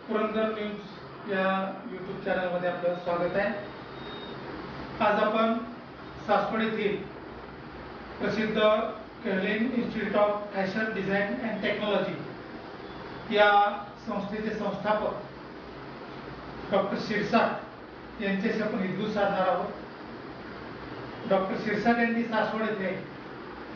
Purandar news या YouTube चॅनलमध्ये आपलं स्वागत आहे। आज आपण सासवड येथील प्रसिद्ध Kehlin institute of fashion design and technology या संस्थेचे संस्थापक डॉक्टर शिरसाट यांच्याशी आपण हितगुज साधणार आहोत। डॉक्टर शिरसाट यांनी सासवड येथे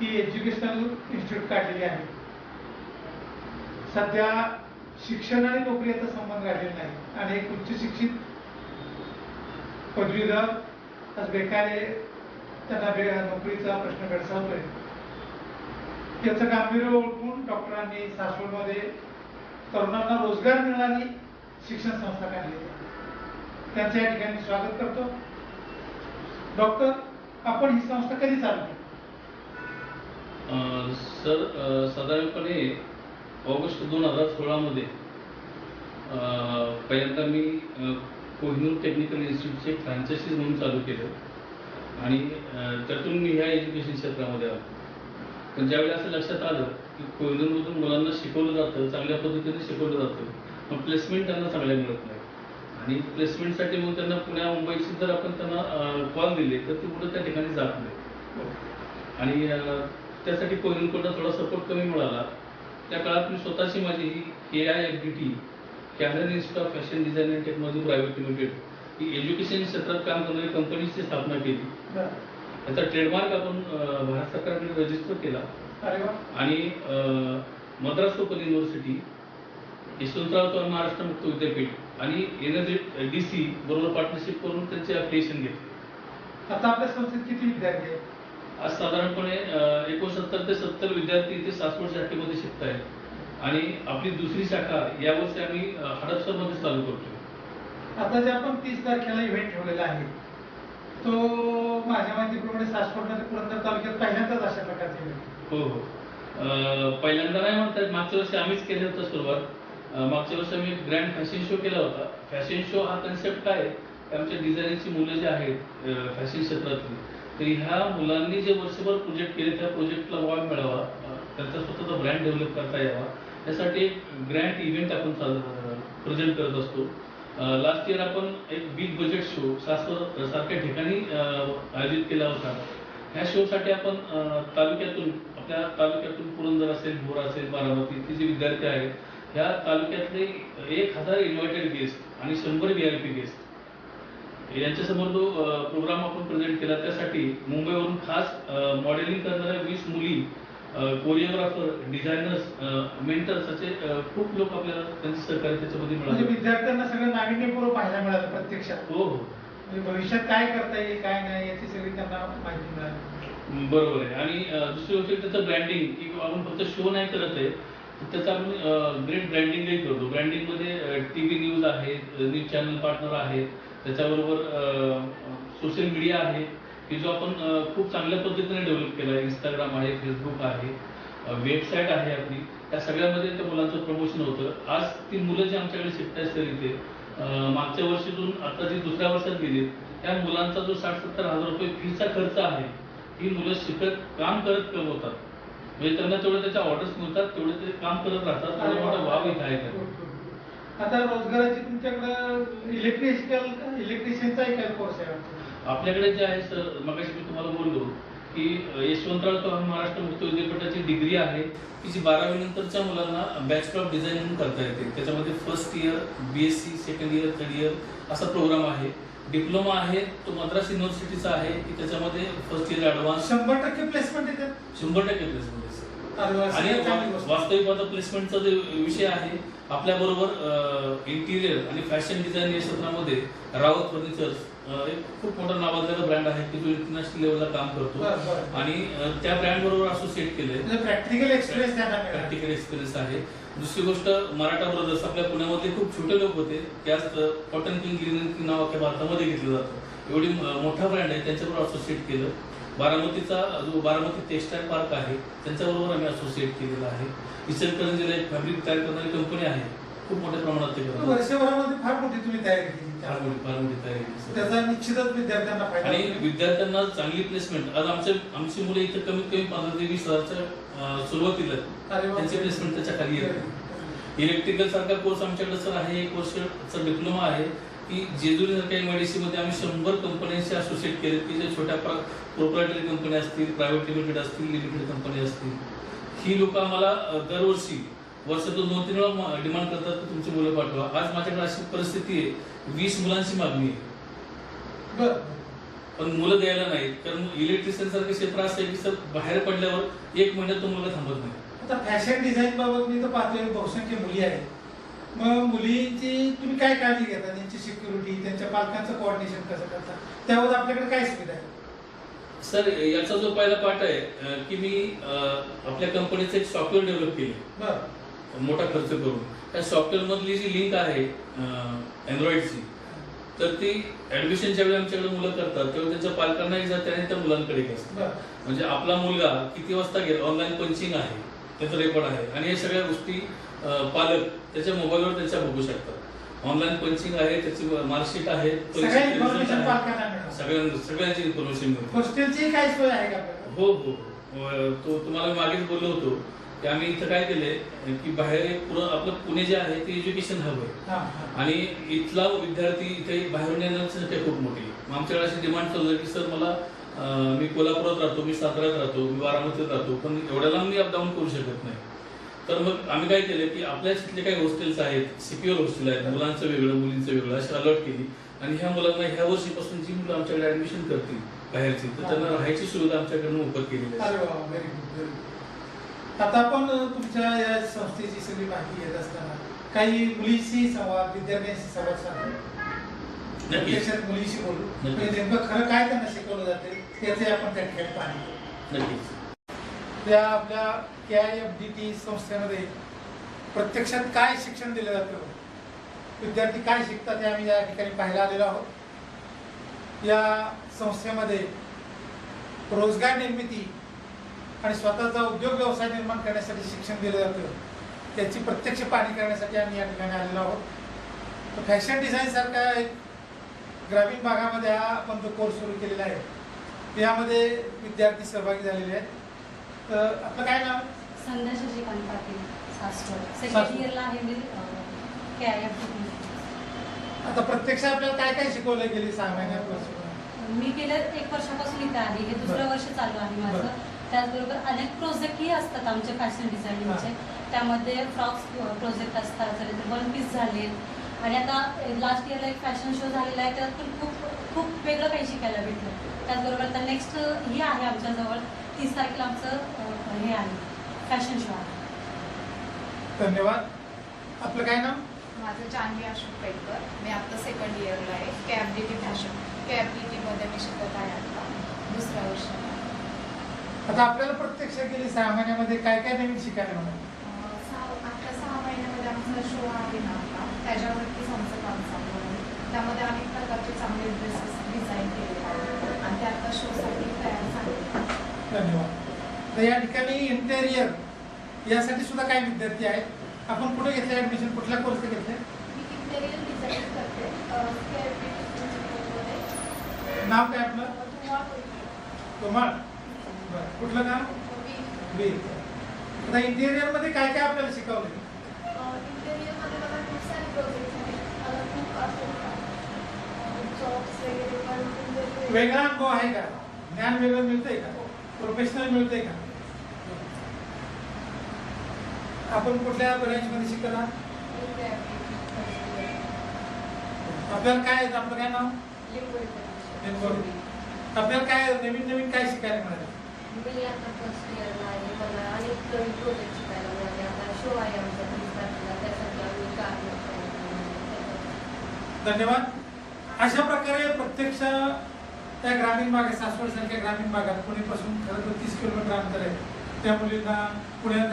ही एज्युकेशनल इन्स्टिट्यूट काढलेली आहे। सध्या शिक्षण आणि नोकरी याचा संबंध राहिलेला नाही। अनेक उच्च शिक्षित पदवीधर आज बेकार त्यांना नोकरीचा प्रश्न भेडसावतोय। याचं गांभीर्य ओळखून डॉक्टरांनी सासवडमध्ये तरुणांना रोजगार मिळणारी शिक्षण संस्था काढली आहे। त्यांचं या ठिकाणी स्वागत करतो। डॉक्टर, आपण ही संस्था कधी चालू केली? सर, साधारणपणे ऑगस्ट 2016 मध्ये पहिल्यांदा मी कोहिनूर टेक्निकल इन्स्टिट्यूटचे फ्रँचायझी म्हणून चालू केलं आणि त्यातून मी ह्या एज्युकेशन क्षेत्रामध्ये आलो। पण ज्यावेळी असं लक्षात आलं की कोहिनूरमधून मुलांना शिकवलं जातं, चांगल्या पद्धतीने शिकवलं जातं, पण प्लेसमेंट त्यांना चांगल्या मिळत नाही आणि प्लेसमेंटसाठी मग त्यांना पुण्या मुंबईची जर आपण त्यांना कॉल दिले तर ते पुढे त्या ठिकाणी जात नाही आणि त्यासाठी कोहिनूरकडनं थोडा सपोर्ट कमी मिळाला। त्या काळात मी स्वतःची माझी ही KIFDT Kehlin institute of fashion design and technology private limited ही एज्युकेशन क्षेत्रात काम करणारी कंपनीची स्थापना केली। त्याचा ट्रेडमार्क आपण भारत सरकारकडे रजिस्टर केला आणि मद्रास ओपन युनिव्हर्सिटी, यशवंतराव चव्हाण महाराष्ट्र मुक्त विद्यापीठ आणि NSDC बरोबर पार्टनरशिप करून त्यांचे अफिलिएशन घेतले। आता आपल्या संस्थेत किती विद्यार्थी आहेत? आज साधारणपणे 69 ते 70 विद्यार्थी इथे सासवड शाखेमध्ये शिकत आहेत आणि आपली दुसरी शाखा यावर्षी आम्ही हडपसरमध्ये चालू करतो। आता जे आपण 30 तारखेला इव्हेंट ठेवलेला आहे तो माझ्या माहितीप्रमाणे सासवडमध्ये पुरंदर तालुक्यात पहिल्यांदाच अशा प्रकारचे इव्हेंट? हो, पहिल्यांदा नाही म्हणतात। मागच्या वर्षी आम्हीच केलं होतं सुरुवात। मागच्या वर्षी आम्ही ग्रँड फॅशन शो केला होता। फॅशन शो हा कन्सेप्ट काय आहे, आमच्या डिझायनिंगची मुलं जे आहेत फॅशन क्षेत्रातली, तर ह्या मुलांनी जे वर्षभर प्रोजेक्ट केले त्या प्रोजेक्टला वाव मिळावा, त्यांचा स्वतःचा ब्रँड डेव्हलप करता यावा, यासाठी एक ग्रँड इव्हेंट आपण प्रेझेंट करत असतो। लास्ट इयर आपण एक बिग बजेट शो सासवड सारख्या ठिकाणी आयोजित केला होता। ह्या शोसाठी आपण आपल्या तालुक्यातून पुरंदर असेल, भोर असेल, बारामती इथे जे विद्यार्थी आहेत ह्या तालुक्यातले 1000 इन्व्हायटेड गेस्ट आणि 100 VIP गेस्ट यांच्यासमोर जो प्रोग्राम आपण प्रेझेंट केला, त्यासाठी मुंबईवरून खास मॉडेलिंग करणाऱ्या 20 मुली, कोरिओग्राफर, डिझायनर्स, मेंटर्स असे खूप लोक आपल्याला त्यांचे सहकार्य त्याच्यामध्ये मिळाले। विद्यार्थ्यांना सगळं नाविन्यपूर्व पाहायला मिळालं प्रत्यक्षात। हो, भविष्यात काय करता येईल काय नाही याची सगळी त्यांना माहिती मिळाली। बरोबर आहे। आणि दुसरी गोष्ट त्याचं ब्रँडिंग, की आपण फक्त शो नाही करत आहे, त्याचं आपण ग्रेट ब्रँडिंगही करतो। ब्रँडिंगमध्ये TV न्यूज आहे, न्यूज चॅनल पार्टनर आहे, त्याच्याबरोबर सोशल मीडिया आहे की जो आपण खूप चांगल्या पद्धतीने डेव्हलप केला आहे। इंस्टाग्राम आहे, फेसबुक आहे, वेबसाईट आहे आपली, त्या सगळ्यामध्ये त्या मुलांचं प्रमोशन होतं। आज ती मुलं जी आमच्याकडे शिकतायत सर इथे, मागच्या वर्षीतून आता जी दुसऱ्या वर्षात गेली, त्या मुलांचा जो 60-70 हजार रुपये फीचा खर्च आहे, ही मुलं शिकत काम करत कमवतात, म्हणजे त्यांना तेवढे त्याच्या ऑर्डर्स मिळतात, तेवढे ते काम करत राहतात आणि मोठा वाव इथे आहे। आता रोजगाराची तुमच्याकडे इलेक्ट्रिशियनचा एक कोर्स आहे आपल्याकडे जे आहे सर, मगाशी मी तुम्हाला बोललो की यशवंतराव चव्हाण महाराष्ट्र मुक्त विद्यापीठाची डिग्री आहे की जी 12वी नंतरच्या मुलांना बॅचलर ऑफ डिझायनिंग करता येते। त्याच्यामध्ये first year, BSc, second year, third year असा प्रोग्राम आहे। डिप्लोमा आहे तो मद्रास युनिव्हर्सिटीचा आहे की त्याच्यामध्ये फर्स्ट इयर ॲडव्हान्स 100% प्लेसमेंट येते। 100% प्लेसमेंट आहे आणि वास्तविक माझा प्लेसमेंटचा जो विषय आहे, आपल्या बरोबर इंटिरियर आणि फॅशन डिझाईन या क्षेत्रामध्ये रावत फर्निचर्स एक खूप मोठा नावाजलेला ब्रँड आहे की जो इंटरनॅशनल लेवलला काम करतो आणि त्या ब्रँड बरोबर असोसिएट केलंय। प्रॅक्टिकल एक्सपिरियन्स आहे। दुसरी गोष्ट, मराठा ब्रदर्स आपल्या पुण्यामध्ये खूप छोटे लोक होते, त्याच कॉटन किंग लिनन नाव अख्या भारतामध्ये घेतलं जातं, एवढी मोठा ब्रँड आहे, त्यांच्याबरोबर असोसिएट केलं। बारामतीचा जो बारामती टेक्सटाईल पार्क आहे त्यांच्याबरोबर आम्ही असोसिएट केलेला आहे। इचलकरंजीला एक फॅब्रिक तयार करणारी कंपनी आहे, खूप मोठ्या प्रमाणात ते करतात। वर्षभरामध्ये फार मोठी तुम्ही तयारी केली, फार मोठी तयारी केली, त्याचा निश्चितच विद्यार्थ्यांना फायदा आणि विद्यार्थ्यांना चांगली प्लेसमेंट। आज आमची मुलं इथे कमीत कमी 15 ते 20 हजारच्या सुरुवातीला त्यांची प्लेसमेंट त्याच्या खाली येते। इलेक्ट्रिकल सारखा कोर्स आमच्याकडे सर आहे, 1 वर्षाचा डिप्लोमा आहे की जेजुरी सारख्या MIDC मध्ये आम्ही 100 कंपन्यांशी असोसिएट केले की जे छोट्या प्रोप्रायटरी कंपन्या असतील, प्रायव्हेट लिमिटेड असतील, लिमिटेड कंपनी असतील, ही लोक आम्हाला दरवर्षी वर्षातून 2-3 वेळा डिमांड करतात की तुमची मुलं पाठवा. आज माझ्याकडे अशी परिस्थिती आहे 20 मुलांची मागणी आहे. बरं. पण मुलं द्यायला नाहीत, कारण इलेक्ट्रिशियन सारखे क्षेत्र असं आहे की सर बाहेर पडल्यावर 1 महिन्यात तो मुलगा थांबत नाही. आता फॅशन डिझाईन बाबत मी तर पाहतोय बहुसंख्य मुली आहेत. मग मुलींची तुम्ही काय काळजी घेता, त्यांची सिक्युरिटी, त्यांच्या पालकांचं कोऑर्डिनेशन कसं करता, त्यावर आपल्याकडे काय सुविधा आहे? सर याचा जो पहिला पार्ट आहे की मी आपल्या कंपनीचं एक सॉफ्टवेअर डेव्हलप केले. बरं. मोठा खर्च करून. त्या सॉफ्टवेअर मधली जी लिंक आहे अँड्रॉइडची, तर ती ऍडमिशनच्या वेळी आमच्याकडे मुलं करतात तेव्हा त्यांच्या पालकांनाही जाते आणि त्या मुलांकडे असते. बरं. म्हणजे आपला मुलगा किती वाजता गेला, ऑनलाईन पंचिंग आहे, त्याचं रेकॉर्ड आहे आणि या सगळ्या गोष्टी पालक त्याच्या मोबाईलवर त्याच्या बघू शकतात. ऑनलाईन पंचिंग आहे, त्याची मार्कशीट आहे, सगळ्या इन्फॉर्मेशन पालकांना मिळणार. सगळ्यांची इन्फॉर्मेशन मिळते. हॉस्टेलची काय सोय आहे का आपल्याकडे? हो हो. तो तुम्हाला मागेच बोललो होतो की आम्ही इथं काय केलंय की बाहेर आपलं पुणे जे आहे ते एज्युकेशन हब आहे आणि इथला विद्यार्थी इथे बाहेरून येण्याची संख्या खूप मोठी आहे. मग आमच्याकडे अशी डिमांड चालू आहे की सर मला मी कोल्हापुरात राहतो, मी साताऱ्यात राहतो, मी बारामतीत राहतो, पण एवढ्या लांब मी अपडाऊन करू शकत नाही. तर मग आम्ही काय केलं की आपल्या तिथले काही हॉस्टेल्स आहेत, सिक्युअर हॉस्टेल आहेत, मुलांचं वेगळं मुलींचं वेगळं अशी अलॉट केली आणि ह्या मुलांना ह्या वर्षीपासून जी मुलं आमच्याकडे ऍडमिशन करतील बाहेरची, तर त्यांना राहायची सुविधा आमच्याकडून उपलब्ध केलेली आहे. अरे वा, व्हेरी गुड, व्हेरी गुड. आता आपण तुमच्या या संस्थेची सगळी माहिती घेत असताना काही मुलीशी संवाद, विद्यार्थ्यांशी संवाद साधतो, प्रत्यक्षात मुलीशी बोलू, म्हणजे नेमकं खरं काय त्यांना शिकवलं जाते त्याचे आपण त्या ठिकाणी पाहणी. नक्कीच. त्या आपल्या KIFDT संस्थेमध्ये प्रत्यक्षात काय शिक्षण दिलं जातं, विद्यार्थी काय शिकतात हे आम्ही या ठिकाणी पाहायला आलेलो आहोत. या संस्थेमध्ये रोजगार निर्मिती आणि स्वतःचा उद्योग व्यवसाय निर्माण करण्यासाठी शिक्षण दिलं जातं, त्याची प्रत्यक्ष पाहणी करण्यासाठी आम्ही या ठिकाणी आलेलो आहोत. फॅशन डिझाईन सारखा एक ग्रामीण भागामध्ये हा आपण जो कोर्स सुरू केलेला आहे यामध्ये विद्यार्थी सहभागी झालेले आहेत. तर आपलं काय नाव? संध्या शशिकांत पाटील, सासवड. सेकंड इयरला आहे मी KIFDT. आता प्रत्यक्ष आपल्याला काय काय शिकवलं गेली 6 महिन्यापासून? मी गेल्या 1 वर्षापासून इथे आहे, हे दुसरं वर्ष चालू आहे माझं. त्याचबरोबर अनेक प्रोजेक्टही असतात आमचे फॅशन डिझायनिंगचे, त्यामध्ये फ्रॉक्स प्रोजेक्ट असतात, तर 1 पीस झाले आणि आता लास्ट इयरला एक फॅशन शो झालेला आहे, त्यात पण खूप खूप वेगळं काही शिकायला भेटलं. त्याचबरोबर आता नेक्स्ट ही आहे आमच्याजवळ 30 तारखेला आमचं हे आहे फॅशन शो आहे. धन्यवाद. आपलं काय नाव? माझं जान्हवी अशोक पेटकर. मी आता सेकंड इयरला आहे. KIFDT फॅशन KIFDT मी शिकत आहे आता 2ऱ्या वर्षाला. आता आपल्याला प्रत्यक्ष गेली 6 महिन्यामध्ये काय काय नवीन शिकायला मिळालं? आता 6 महिन्यामध्ये आमचा शो आहे ना आता, त्याच्यावरतीच आमचं काम चालू आहे. त्यामध्ये अनेक प्रकारचे चांगले ड्रेसेस डिझाईन केलेले आहेत आणि ते आता शोसाठी तयार झाले. धन्यवाद. तर या ठिकाणी इंटेरियर यासाठी सुद्धा काही विद्यार्थी आहेत. आपण कुठे घेतलं ऍडमिशन, कुठल्या कोर्स घेतले? मी इंटेरियर डिझाईन करते KIFDT मध्ये. नाव काय आपलं? तुम्हाला कुठलं नाव? बी. आता इंटेरियर मध्ये काय काय आपल्याला शिकवलं? इंटेरियर मध्ये मला खूप सारे प्रोजेक्ट आहेत. मला खूप असं जॉब्स वगैरे पण वेगळा अनुभव आहे का? ज्ञान वेगळं मिळतंय का? प्रोफेशनल मिळतंय का? आपण कुठल्या ब्रँचमध्ये शिकला? आपल्याला काय येतं? आपलं काय नाव? आपल्याला काय नवीन नवीन काय शिकायला मिळालं? मी आता फर्स्ट इयरला आहे. मला अनेक नवीन प्रोजेक्ट शिकायला मिळाले. आता शो आहे आमचा 30 तारखेला, त्यासाठी आम्ही काम धन्यवाद. अशा प्रकारे प्रत्यक्ष त्या ग्रामीण भागात, सासवड सारख्या ग्रामीण भागात, पुणेपासून खरं तर 30 किलोमीटर अंतर आहे, त्या मुलींना पुण्यात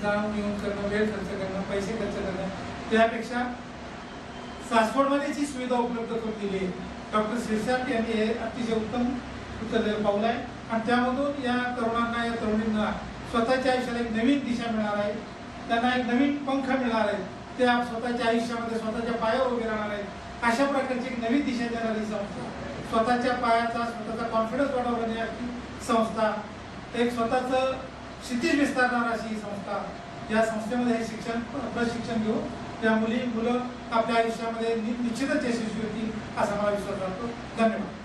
जाऊन येऊन करणं, वेळ खर्च करणं, पैसे खर्च करणं, त्यापेक्षा सासवडमध्येच ही सुविधा उपलब्ध करून दिली आहे. डॉक्टर शिरसाट यांनी हे अतिशय उत्तम उचललेलं पाऊल आहे आणि त्यामधून या तरुणांना, या तरुणींना स्वतःच्या आयुष्याला एक नवीन दिशा मिळणार आहे, त्यांना एक नवीन पंख मिळणार आहे, ते स्वतःच्या आयुष्यामध्ये स्वतःच्या पायावर उभे राहणार आहेत. अशा प्रकारची एक नवीन दिशा देणारी संस्था, स्वतःच्या पायाचा, स्वतःचा कॉन्फिडन्स वाढवणारी संस्था, एक स्वतःचं क्षितिज विस्तारणार अशी संस्था या संस्थेमध्ये हे शिक्षण प्रशिक्षण घेऊन त्या मुलं आपल्या आयुष्यामध्ये निश्चितच यशस्वी होतील असा मला विश्वास वाटतो. धन्यवाद.